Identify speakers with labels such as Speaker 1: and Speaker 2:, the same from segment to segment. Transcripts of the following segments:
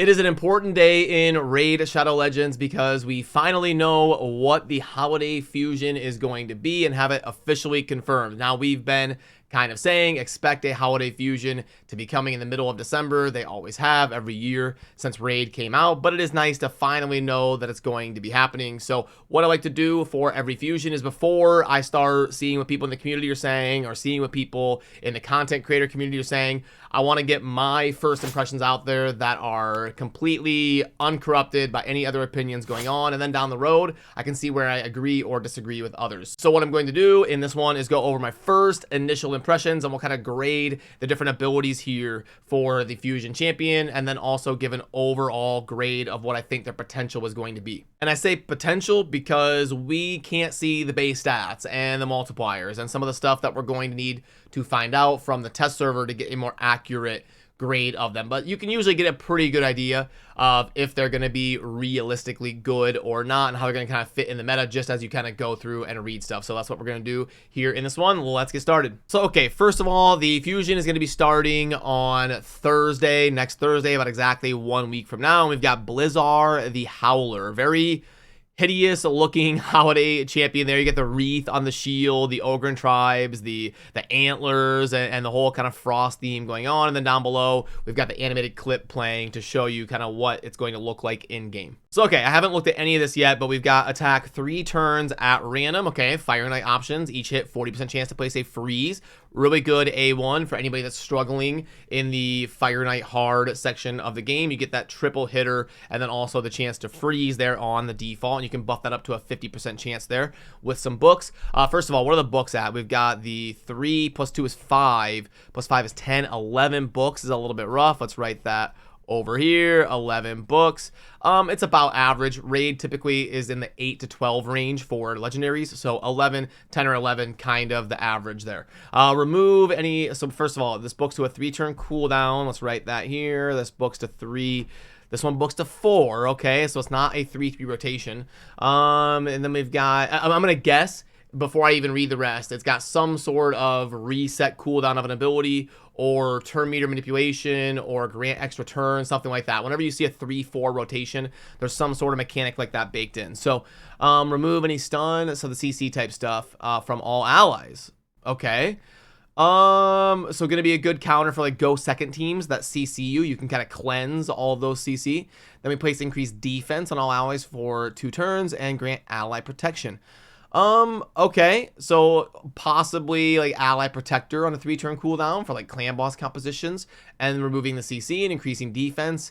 Speaker 1: It is an important day in Raid Shadow Legends because we finally know what the holiday fusion is going to be and have it officially confirmed. Now, we've been kind of saying expect a holiday fusion to be coming in the middle of December. They always have every year since Raid came out, but it is nice to finally know that it's going to be happening. So what I like to do for every fusion is before I start seeing what people in the community are saying or seeing what people in the content creator community are saying, I want to get my first impressions out there that are completely uncorrupted by any other opinions going on. And then down the road, I can see where I agree or disagree with others. So what I'm going to do in this one is go over my first initial impressions, and we'll kind of grade the different abilities here for the Fusion Champion, and then also give an overall grade of what I think their potential is going to be. And I say potential because we can't see the base stats and the multipliers and some of the stuff that we're going to need to find out from the test server to get a more accurate grade of them. But you can usually get a pretty good idea of if they're going to be realistically good or not, and how they're going to kind of fit in the meta just as you kind of go through and read stuff. So that's what we're going to do here in this one. Let's get started. So, okay, first of all, the fusion is going to be starting on Thursday, next Thursday, about exactly 1 week from now. And we've got Blizaar the Howler. Very hideous looking holiday champion there. You get the wreath on the shield, the Ogren tribes, the antlers, and the whole kind of frost theme going on. And then down below, we've got the animated clip playing to show you kind of what it's going to look like in game. So, okay, I haven't looked at any of this yet, but we've got attack 3 turns at random. Okay, Fire Knight options, each hit 40% chance to place a freeze. Really good A1 for anybody that's struggling in the Fire Knight hard section of the game. You get that triple hitter and then also the chance to freeze there on the default. And you can buff that up to a 50% chance there with some books. First of all, what are the books at? We've got the 3 plus 2 is 5, plus 5 is 10. 11 books is a little bit rough. Let's write that over here. 11 books. It's about average. Raid typically is in the 8 to 12 range for legendaries. So 11, 10 or 11, kind of the average there. Remove any. So first of all, this book's to a 3-turn cooldown. Let's write that here. This book's to 3. This one books to 4. Okay, so it's not a 3-3 rotation. And then we've got, I'm going to guess before I even read the rest, it's got some sort of reset cooldown of an ability or turn meter manipulation or grant extra turn, something like that. Whenever you see a 3-4 rotation, there's some sort of mechanic like that baked in. So remove any stun, so the CC type stuff from all allies. Okay. So gonna be a good counter for like go second teams that CC you. You can kind of cleanse all of those CC. Then we place increased defense on all allies for 2 turns and grant ally protection. Okay, so possibly like ally protector on a 3-turn cooldown for like clan boss compositions, and removing the CC and increasing defense.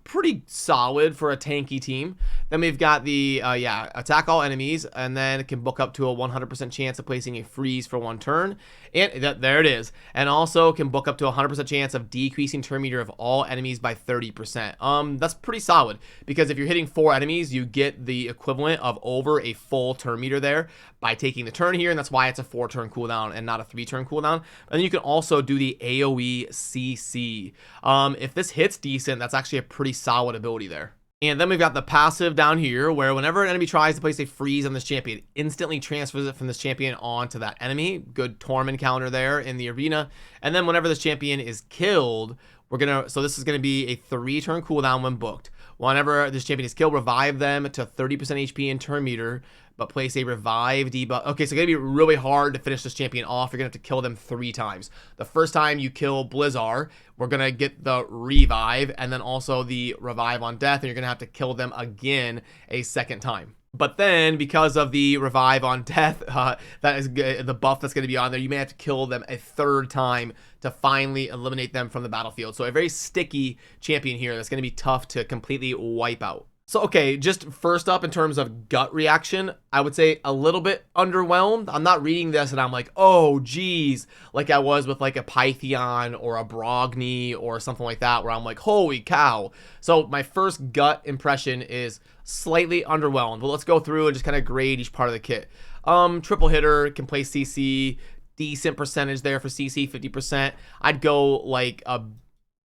Speaker 1: Pretty solid for a tanky team. Then we've got the, attack all enemies, and then it can book up to a 100% chance of placing a freeze for 1 turn. And there it is. And also can book up to a 100% chance of decreasing turn meter of all enemies by 30%. That's pretty solid, because if you're hitting 4 enemies, you get the equivalent of over a full turn meter there by taking the turn here, and that's why it's a 4-turn cooldown and not a 3-turn cooldown. And then you can also do the AoE CC. If this hits decent, that's actually a pretty solid ability there. And then we've got the passive down here, where whenever an enemy tries to place a freeze on this champion, it instantly transfers it from this champion onto that enemy. Good Torment counter there in the arena. And then whenever this champion is killed, so this is gonna be a 3-turn cooldown when booked. Whenever this champion is killed, revive them to 30% HP in turn meter, but place a revive debuff. Okay, so it's gonna be really hard to finish this champion off. You're gonna have to kill them 3 times. The first time you kill Blizaar, we're gonna get the revive, and then also the revive on death, and you're gonna have to kill them again a second time. But then, because of the revive on death, that is the buff that's going to be on there, you may have to kill them a 3rd time to finally eliminate them from the battlefield. So a very sticky champion here that's going to be tough to completely wipe out. So, okay, just first up in terms of gut reaction, I would say a little bit underwhelmed. I'm not reading this and I'm like, oh, geez, like I was with like a Pythion or a Brogni or something like that, where I'm like, holy cow. So my first gut impression is slightly underwhelmed. But let's go through and just kind of grade each part of the kit. Triple hitter, can play CC, decent percentage there for CC, 50%. I'd go like a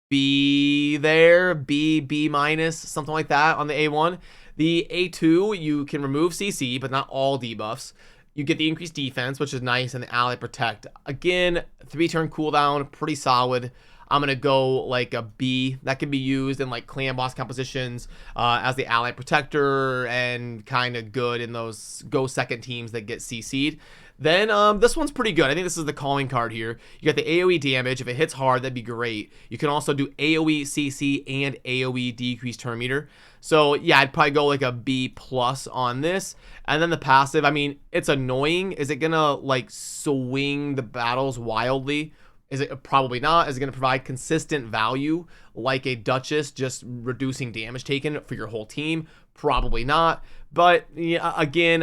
Speaker 1: B there, B minus, something like that on the A1. The A2, you can remove CC, but not all debuffs. You get the increased defense, which is nice, and the ally protect. Again, 3-turn cooldown, pretty solid. I'm going to go like a B. That can be used in like clan boss compositions as the ally protector and kind of good in those go second teams that get CC'd. Then this one's pretty good. I think this is the calling card here. You got the AoE damage. If it hits hard, that'd be great. You can also do AoE CC and AoE decrease turn meter. So yeah, I'd probably go like a B plus on this. And then the passive, I mean, it's annoying. Is it gonna like swing the battles wildly? Is it? Probably not. Is it going to provide consistent value like a Duchess, just reducing damage taken for your whole team? Probably not. But yeah, again,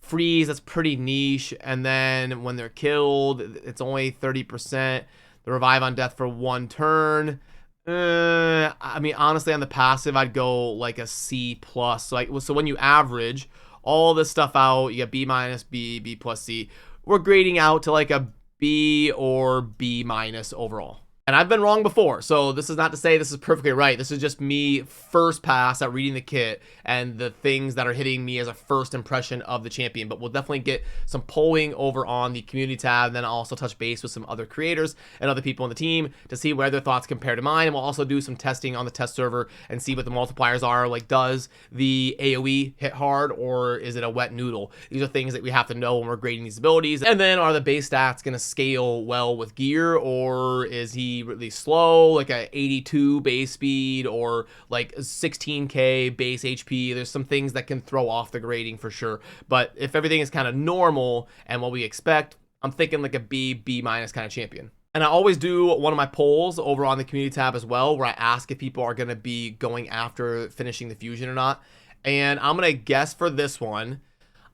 Speaker 1: freeze, that's pretty niche. And then when they're killed, it's only 30%. The revive on death for 1 turn. I mean, honestly, on the passive, I'd go like a C plus. So when you average all this stuff out, you get B minus, B plus C. We're grading out to like a B or B minus overall. And I've been wrong before, so this is not to say this is perfectly right. This is just me first pass at reading the kit and the things that are hitting me as a first impression of the champion. But we'll definitely get some polling over on the community tab, and then I'll also touch base with some other creators and other people on the team to see where their thoughts compare to mine. And we'll also do some testing on the test server and see what the multipliers are. Like, does the AoE hit hard, or is it a wet noodle? These are things that we have to know when we're grading these abilities. And then, are the base stats going to scale well with gear, or is he really slow, like a 82 base speed or like 16k base HP? There's some things that can throw off the grading for sure. But if everything is kind of normal and what we expect, I'm thinking like a B minus kind of champion. And I always do one of my polls over on the community tab as well, where I ask if people are going to be going after finishing the fusion or not. And I'm going to guess for this one,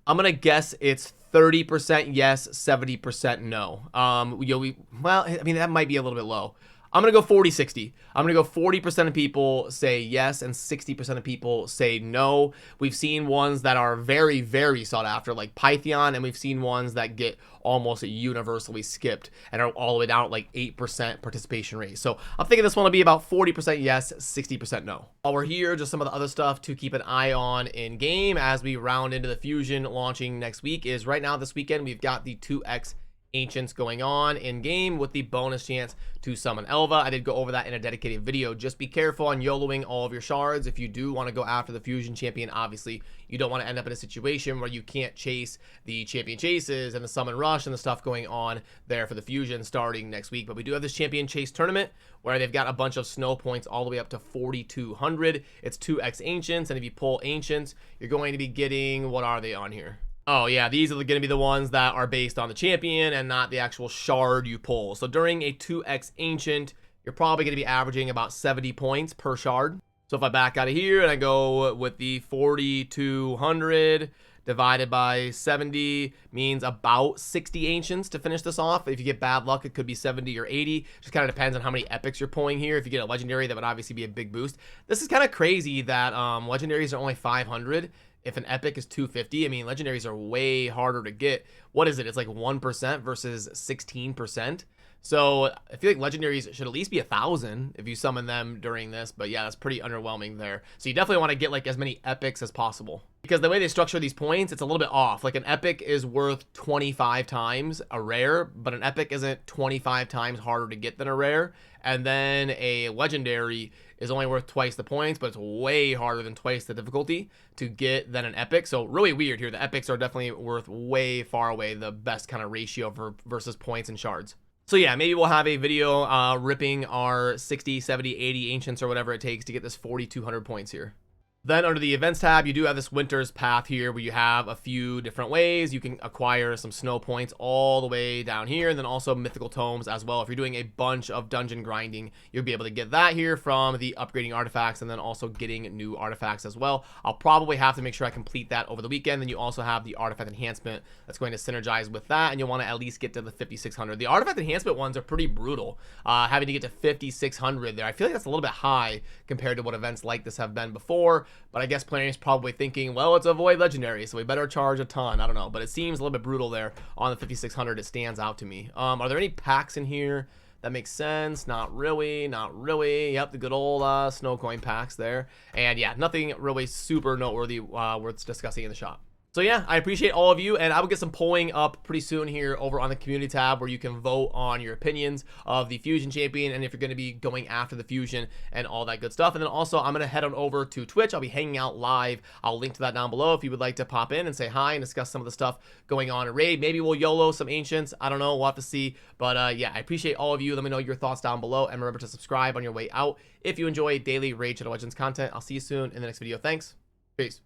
Speaker 1: I'm going to guess it's 30% yes, 70% no. Well, I mean, that might be a little bit low. I'm going to go 40-60. I'm going to go 40% of people say yes and 60% of people say no. We've seen ones that are very, very sought after, like Python, and we've seen ones that get almost universally skipped and are all the way down at like 8% participation rate. So I'm thinking this one will be about 40% yes, 60% no. While we're here, just some of the other stuff to keep an eye on in game as we round into the fusion launching next week is right now this weekend we've got the 2x Ancients going on in game with the bonus chance to summon Elva. I did go over that in a dedicated video. Just be careful on YOLOing all of your shards. If you do want to go after the fusion champion, obviously you don't want to end up in a situation where you can't chase the champion chases and the summon rush and the stuff going on there for the fusion starting next week. But we do have this champion chase tournament where they've got a bunch of snow points all the way up to 4,200. It's 2x Ancients, and if you pull Ancients, you're going to be getting, what are they on here? Oh yeah, these are going to be the ones that are based on the champion and not the actual shard you pull. So during a 2x Ancient, you're probably going to be averaging about 70 points per shard. So if I back out of here and I go with the 4,200 divided by 70 means about 60 Ancients to finish this off. If you get bad luck, it could be 70 or 80. Just kind of depends on how many epics you're pulling here. If you get a legendary, that would obviously be a big boost. This is kind of crazy that legendaries are only 500. If an epic is 250, I mean, legendaries are way harder to get. What is it? It's like 1% versus 16%. So I feel like legendaries should at least be 1,000 if you summon them during this. But yeah, that's pretty underwhelming there. So you definitely want to get like as many epics as possible, because the way they structure these points, it's a little bit off. Like an epic is worth 25 times a rare, but an epic isn't 25 times harder to get than a rare. And then a legendary is only worth twice the points, but it's way harder than twice the difficulty to get than an epic. So really weird here. The epics are definitely worth way far away the best kind of ratio for versus points and shards. So yeah, maybe we'll have a video ripping our 60, 70, 80 Ancients or whatever it takes to get this 4,200 points here. Then under the events tab, you do have this winter's path here where you have a few different ways. You can acquire some snow points all the way down here, and then also mythical tomes as well. If you're doing a bunch of dungeon grinding, you'll be able to get that here from the upgrading artifacts and then also getting new artifacts as well. I'll probably have to make sure I complete that over the weekend. Then you also have the artifact enhancement that's going to synergize with that, and you'll want to at least get to the 5,600. The artifact enhancement ones are pretty brutal. Having to get to 5,600 there, I feel like that's a little bit high compared to what events like this have been before. But I guess players is probably thinking, well, it's a void legendary, so we better charge a ton. I don't know, but it seems a little bit brutal there on the 5,600. It stands out to me. Are there any packs in here that make sense? Not really, not really. Yep, the good old snow coin packs there. And yeah, nothing really super noteworthy worth discussing in the shop. So yeah, I appreciate all of you, and I will get some polling up pretty soon here over on the community tab where you can vote on your opinions of the Fusion champion and if you're going to be going after the Fusion and all that good stuff. And then also I'm going to head on over to Twitch. I'll be hanging out live. I'll link to that down below if you would like to pop in and say hi and discuss some of the stuff going on in Raid. Maybe we'll YOLO some Ancients. I don't know. We'll have to see. But yeah, I appreciate all of you. Let me know your thoughts down below, and remember to subscribe on your way out if you enjoy daily Raid Shadow Legends content. I'll see you soon in the next video. Thanks. Peace.